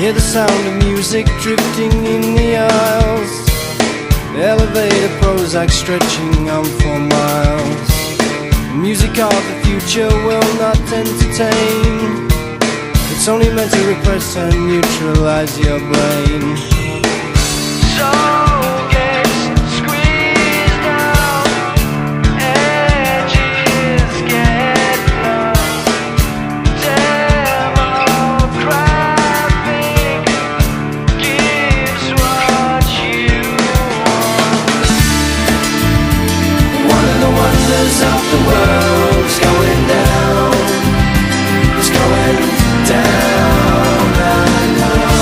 Hear the sound of music drifting in the aisles, elevator Prozac stretching on for miles. Music of the future will not entertain. It's only meant to repress and neutralize your brain. Soul gets squeezed out, edges get lost. Demographic gives what you want. One of the wonders of the world's going down. It's going down, I know.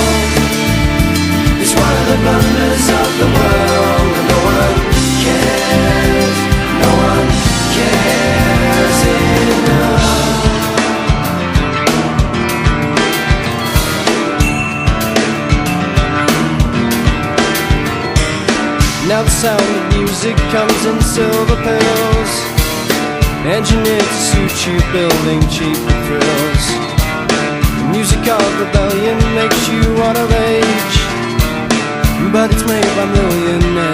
It's one of the blunders of the world, and no one cares. No one cares enough. Now the sound of music comes in silver pills, engineered to suit you, building cheap thrills. The music of rebellion makes you wanna rage, but it's made by millionaires.